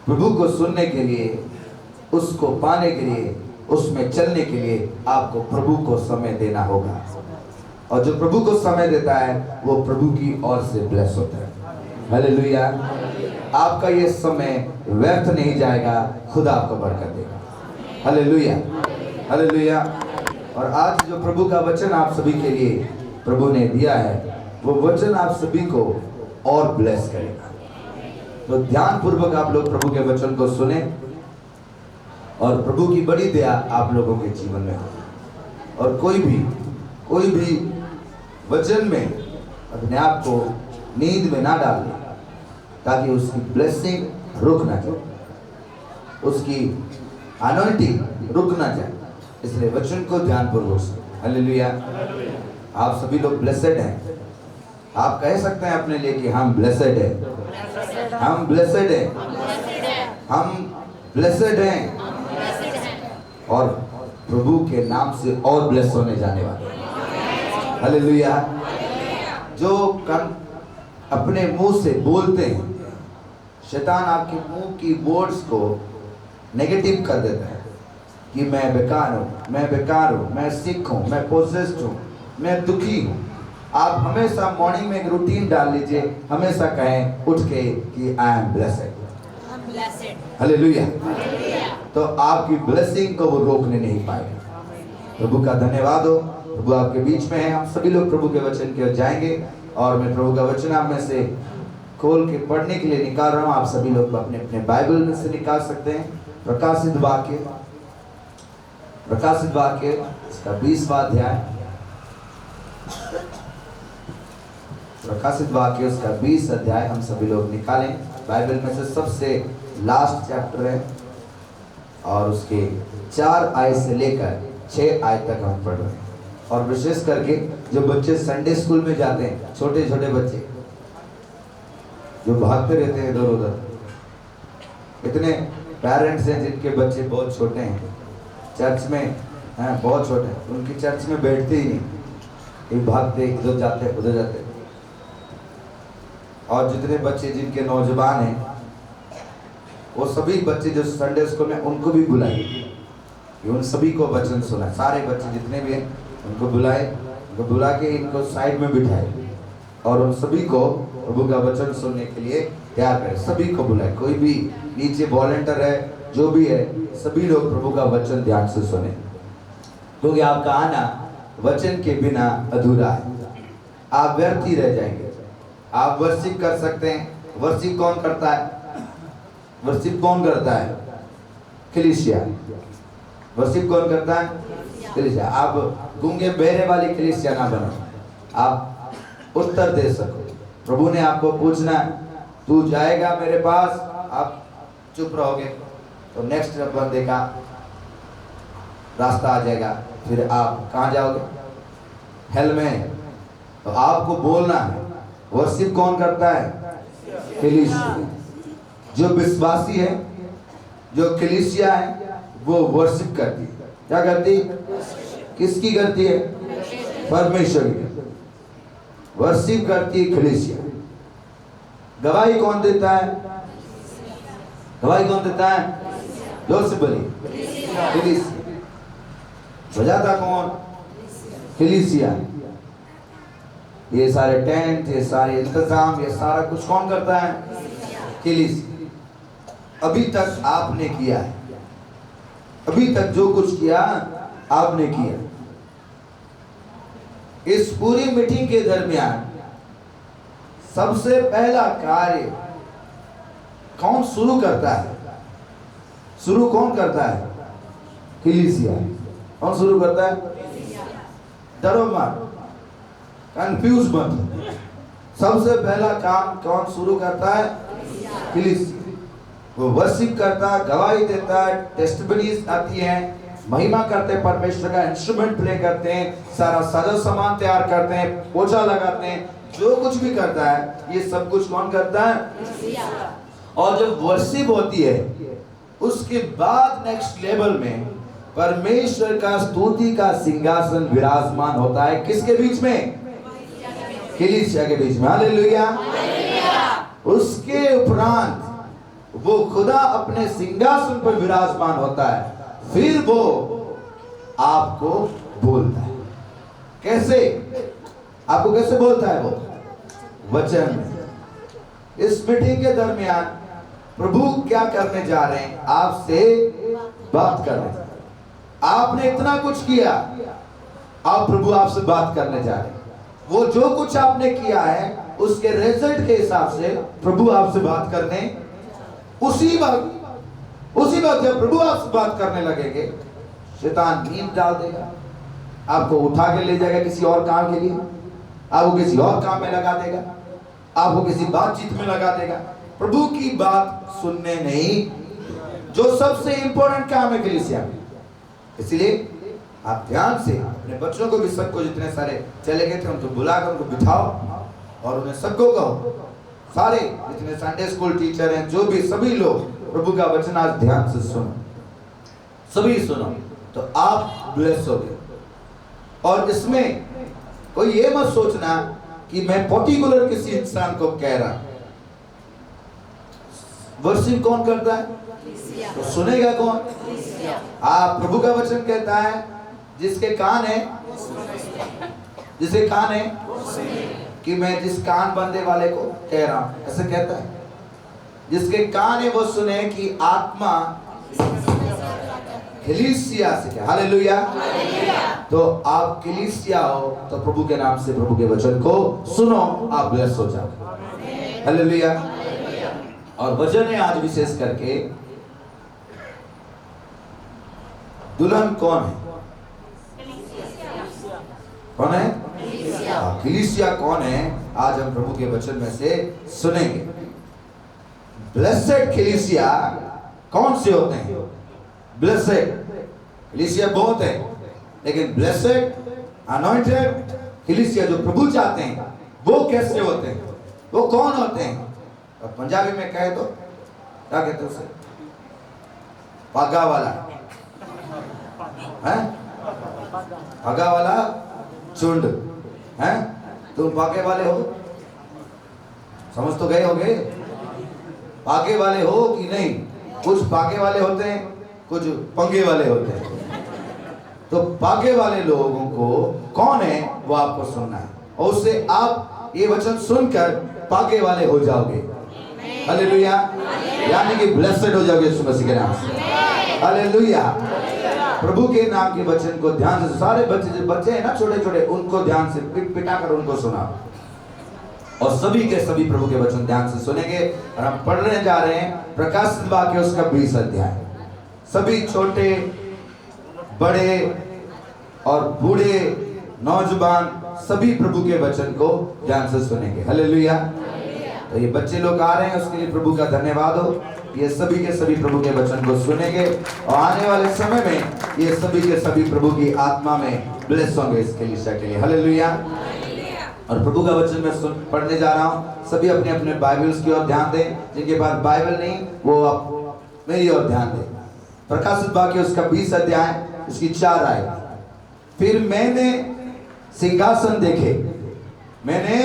प्रभु को सुनने के लिए, उसको पाने के लिए, उसमें चलने के लिए आपको प्रभु को समय देना होगा। और जो प्रभु को समय देता है वो प्रभु की ओर से ब्लेस होता है। हालेलुया। आपका ये समय व्यर्थ नहीं जाएगा, खुदा आपको बरकत देगा। Hallelujah, hallelujah. और आज जो प्रभु का वचन आप सभी के लिए प्रभु ने दिया है, वो वचन आप सभी को और ब्लेस करेगा। तो ध्यान पूर्वक आप लोग प्रभु के वचन को सुने और प्रभु की बड़ी दया आप लोगों के जीवन में हो। और कोई भी वचन में अपने आप को नींद में ना डाल दे, ताकि उसकी ब्लेसिंग रुक ना जाए, उसकी अनॉइंटिंग रुक ना जाए। इसलिए वचन को ध्यानपूर्वक सुनो। हालेलुया। आप सभी लोग ब्लेसेड हैं। आप कह सकते हैं अपने लिए कि हम ब्लेसेड हैं, हम ब्लेसेड हैं, हम ब्लेसेड हैं। और प्रभु के नाम से और ब्लेस होने जाने वाले। हालेलुया। जो अपने मुंह से बोलते हैं, शैतान आपके मुंह की वर्ड्स को नेगेटिव कर देता है कि मैं बेकार हूँ, मैं बेकार हूँ, मैं सिक हूँ, मैं पोजेस्ड हूँ, मैं दुखी हूँ। आप हमेशा मॉर्निंग में एक रूटीन डाल लीजिए, हमेशा कहें उठ के कि आई एम ब्लेसेड। हालेलुया। तो आपकी ब्लेसिंग को वो रोकने नहीं पाएगा। प्रभु का धन्यवाद हो। प्रभु आपके बीच में है। हम सभी लोग प्रभु के वचन की ओर जाएंगे और मैं प्रभु का वचन आप में से खोल के पढ़ने के लिए निकाल रहा हूँ। आप सभी लोग अपने अपने बाइबल में से निकाल सकते हैं। प्रकाशित वाक्य इसका 20वां अध्याय, प्रकाशित वाक्य उसका 20 अध्याय हम सभी लोग निकालें। बाइबल में से सबसे लास्ट चैप्टर है और उसके 4 आयत से लेकर 6 आयत तक हम पढ़ रहे हैं। और विशेष करके जो बच्चे संडे स्कूल में जाते हैं, छोटे छोटे बच्चे जो भागते रहते हैं इधर उधर, इतने पेरेंट्स हैं जिनके बच्चे बहुत छोटे हैं, चर्च में हैं बहुत छोटे, उनकी चर्च में बैठते ही नहीं, ये भागते इधर जाते उधर जाते। और जितने बच्चे जिनके नौजवान हैं, वो सभी बच्चे जो संडे स्कूल में, उनको भी बुलाइए, उन सभी को वचन सुनाए। सारे बच्चे जितने भी हैं उनको बुलाए, उनको बुला के इनको साइड में बिठाए और उन सभी को प्रभु का वचन सुनने के लिए तैयार करें। सभी को बुलाए, कोई भी नीचे वॉलंटियर है, जो भी है, सभी लोग प्रभु का वचन ध्यान से सुने, क्योंकि आपका आना वचन के बिना अधूरा है। आप व्यर्थ ही रह जाएंगे। आप वर्शिप कर सकते हैं। वर्शिप कौन करता है? वर्शिप कौन करता है? कलीसिया। वर्शिप कौन करता है? कलीसिया। आप गूंगे बहरे वाली कलीसिया ना बनो, आप उत्तर दे सको। प्रभु ने आपको पूछना, तू जाएगा मेरे पास, आप चुप रहोगे तो नेक्स्ट बंदे का रास्ता आ जाएगा, फिर आप कहाँ जाओगे? हेल में। तो आपको बोलना है। वर्शिप कौन करता है? कलीसिया। जो विश्वासी है, जो कलीसिया है, वो वर्शिप करती है। क्या करती? किसकी करती है? परमेश्वर की। वर्शिप करती है कलीसिया। गवाही कौन देता है? गवाही कौन देता है? जोर से बोलिए। कलीसिया। बजाता कौन? कलीसिया। ये सारे टेंट, ये सारे इंतजाम, ये सारा कुछ कौन करता है? कलीसिया। अभी तक आपने किया है, अभी तक जो कुछ किया आपने किया। इस पूरी मीटिंग के दरमियान सबसे पहला कार्य कौन शुरू करता है? शुरू कौन करता है? कलीसिया। कौन शुरू करता है? डरो मत, कंफ्यूज मत। सबसे पहला काम कौन शुरू करता है? कलीसिया। वो वर्शिप करता है, गवाही देता है, टेस्टिमनीज आती हैं, महिमा करते हैं, परमेश्वर का इंस्ट्रूमेंट प्ले करते हैं, सारा साजो सामान तैयार करते हैं, पोछा लगाते हैं, जो कुछ भी करता है ये सब कुछ कौन करता है? और जब वर्शिप होती है उसके बाद नेक्स्ट लेवल में परमेश्वर का स्तुति का सिंहासन विराजमान होता है। किसके बीच में? कलीसिया के बीच में। हालेलुया। उसके उपरांत वो खुदा अपने सिंहासन पर विराजमान होता है, फिर वो आपको बोलता है। कैसे? आपको कैसे बोलता है वो? वचन में। इस मीटिंग के दरमियान प्रभु क्या करने जा रहे हैं? आपसे बात करने जा रहे हैं। आपने इतना कुछ किया, अब प्रभु आपसे बात करने जा रहे हैं। वो जो कुछ आपने किया है उसके रिजल्ट के हिसाब से प्रभु आपसे बात करने, उसी वक्त जब प्रभु आपसे बात करने लगेंगे, शैतान नींद डाल देगा, आपको उठा के ले जाएगा किसी और काम के लिए, आपको किसी और काम में लगा देगा, आपको किसी बातचीत में लगा देगा। प्रभु की बात सुनने नहीं, जो सबसे इंपॉर्टेंट काम है कलीसिया में। इसलिए आप ध्यान से अपने बच्चों को भी, सबको, जितने सारे चले गए थे उनको बुलाकर उनको बिठाओ और उन्हें सबको कहो, सारे जितने संडे स्कूल टीचर हैं, जो भी, सभी लोग प्रभु का वचन आज ध्यान से सुनो, सभी सुनो, तो आप ब्लेस हो गए। और इसमें कोई ये मत सोचना कि मैं पर्टिकुलर किसी इंसान को कह रहा। वर्शिप कौन करता है? तो सुनेगा कौन? आप प्रभु का वचन कहता है जिसके कान है, जिसके कान है, कि मैं जिस कान बंदे वाले को कह रहा हूं, ऐसे कहता है। जिसके कान है वो सुने कि आत्मा कलीसिया से क्या। हालेलुया। तो आप कलीसिया हो तो प्रभु के नाम से प्रभु के वचन को सुनो, आप ब्लेस हो जाओ। हालेलुया। और वचन है आज विशेष करके दुल्हन कौन है? कौन है? कलीसिया कौन है? आज हम प्रभु के वचन में से सुनेंगे। ब्लेसेड कलीसिया कौन से होते हैं? ब्लेसेड कलीसिया बहुत है, लेकिन ब्लेसेड अनॉइंटेड कलीसिया जो प्रभु चाहते हैं वो कैसे होते हैं? वो कौन होते हैं? और पंजाबी में कहे तो क्या कहते हैं उसे? पागा वाला है, पागा वाला चुंड है। तुम पागे वाले हो? समझ तो गए होगे, पागे वाले हो कि नहीं? कुछ पागे वाले होते हैं, कुछ पंगे वाले होते हैं। तो पागे वाले लोगों को कौन है वो आपको सुनना है, और उससे आप ये वचन सुनकर पागे वाले हो जाओगे। हालेलुया। यानी कि ब्लेसेड हो जाओगे यीशु मसीह के नाम से। हालेलुया। प्रभु के नाम के वचन को ध्यान से, सारे बच्चे हैं ना छोटे छोटे, उनको ध्यान से पिटा कर उनको सुना, और सभी के सभी प्रभु के वचन ध्यान से सुनेंगे। और हम पढ़ने जा रहे हैं प्रकाशित वाक्य उसका 20 अध्याय। सभी छोटे बड़े और बूढ़े नौजवान सभी प्रभु के वचन को ध्यान से सुनेंगे। हालेलुया। तो ये बच्चे लोग आ रहे हैं, उसके लिए प्रभु का धन्यवाद हो। ये सभी के सभी प्रभु के वचन को सुनेंगे, और आने वाले समय में ये सभी के सभी प्रभु की आत्मा में ब्लेस होंगे इस कलीसिया के लिए। हालेलुया। और प्रभु का वचन मैं पढ़ने जा रहा हूँ। सभी अपने अपने बाइबल्स की ओर ध्यान दें। जिनके पास बाइबल नहीं वो आप मेरी ओर ध्यान दें। प्रकाशित वाक्य उसका 20 अध्याय उसकी 4 आए। फिर मैंने सिंहासन देखे, मैंने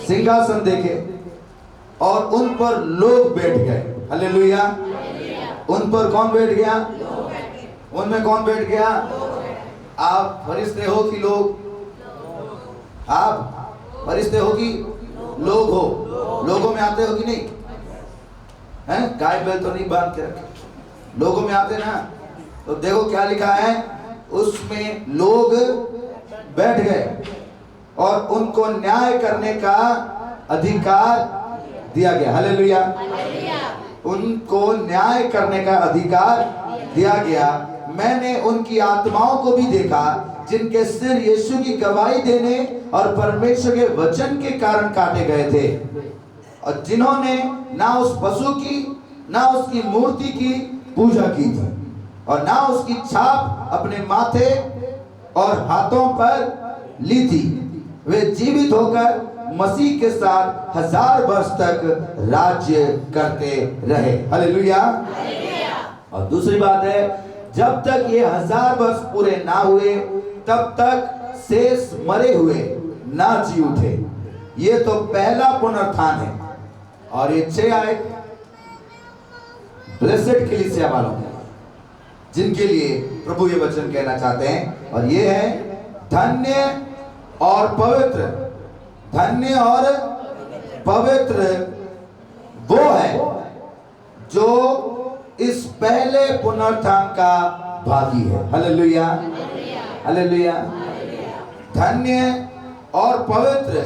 सिंहासन देखे और उन पर लोग बैठ गए। हालेलुया। उन पर कौन बैठ गया? उनमें कौन बैठ गया? आप फरिश्ते हो कि लोग? आप फरिश्ते हो कि लोग हो? लोगों में आते हो कि नहीं? हैं? गाय बैल तो नहीं बांध के रखे, लोगों में आते ना। तो देखो क्या लिखा है उसमें, लोग बैठ गए और उनको न्याय करने का अधिकार दिया गया। हालेलुया। उनको न्याय करने का अधिकार दिया गया। मैंने उनकी आत्माओं को भी देखा जिनके सिर यीशु की गवाही देने और परमेश्वर के वचन के कारण काटे गए थे, और जिन्होंने ना उस पशु की ना उसकी मूर्ति की पूजा की थी, और ना उसकी छाप अपने माथे और हाथों पर ली थी। वे जीवित होकर मसीह के साथ 1000 वर्ष तक राज्य करते रहे। हालेलुया। और दूसरी बात है, जब तक ये 1000 वर्ष पूरे ना हुए तब तक शेष मरे हुए ना जी उठे। ये तो पहला पुनरुत्थान है। और ये 6 आए, ब्लेसेड कलीसिया वालों हैं, जिनके लिए प्रभु ये वचन कहना चाहते हैं, और ये है धन्य और पवित्र। धन्य और पवित्र वो है जो इस पहले पुनरुत्थान का भागी है। Hallelujah, hallelujah. धन्य और पवित्र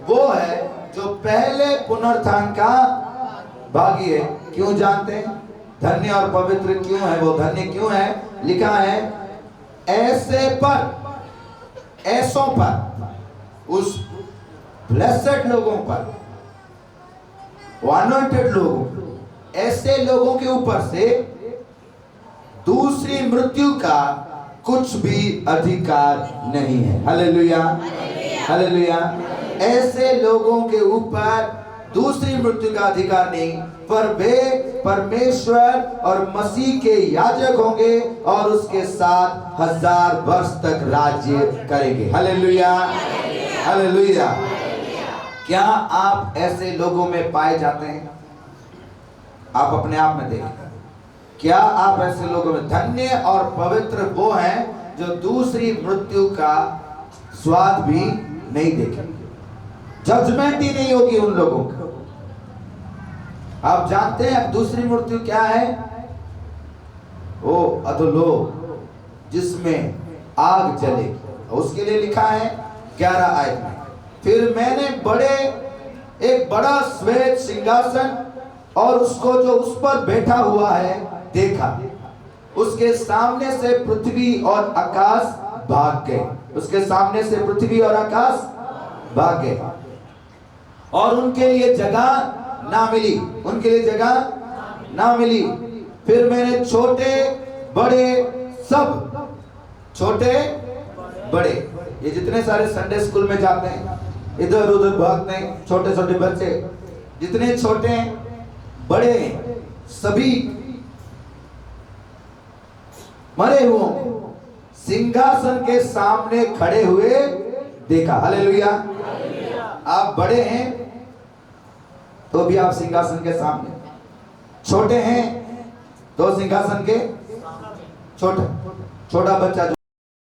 वो है जो पहले पुनरुत्थान का भागी है। क्यों जानते हैं? धन्य और पवित्र क्यों है? वो धन्य क्यों है? लिखा है ऐसे पर, ऐसों पर, उस ब्लेसेड लोगों पर, अनॉइंटेड लोगों, ऐसे लोगों के ऊपर से दूसरी मृत्यु का कुछ भी अधिकार नहीं है। Hallelujah, hallelujah. ऐसे लोगों के ऊपर दूसरी मृत्यु का अधिकार नहीं, पर वे परमेश्वर और मसीह के याजक होंगे और उसके साथ 1000 वर्ष तक राज्य करेंगे। Hallelujah, hallelujah. क्या आप ऐसे लोगों में पाए जाते हैं? आप अपने आप में देखें, क्या आप ऐसे लोगों में? धन्य और पवित्र वो हैं जो दूसरी मृत्यु का स्वाद भी नहीं देखेंगे। जजमेंट ही नहीं होगी उन लोगों को। आप जानते हैं अब दूसरी मृत्यु क्या है? वो अधोलोक, जिसमें आग जलेगी। उसके लिए लिखा है 11 आयत में, फिर मैंने एक बड़ा श्वेत सिंहासन और उसको जो उस पर बैठा हुआ है देखा। उसके सामने से पृथ्वी और आकाश भाग गए। उसके सामने से पृथ्वी और आकाश भाग गए और उनके लिए जगह ना मिली। उनके लिए जगह ना मिली। फिर मैंने छोटे बड़े सब, छोटे बड़े, ये जितने सारे संडे स्कूल में जाते हैं, इधर उधर भागते हैं, छोटे छोटे बच्चे, जितने छोटे बड़े सभी मरे हुओं सिंहासन के सामने खड़े हुए देखा। हालेलुया। आप बड़े हैं तो भी आप सिंहासन के सामने, छोटे हैं तो सिंहासन के छोटा बच्चा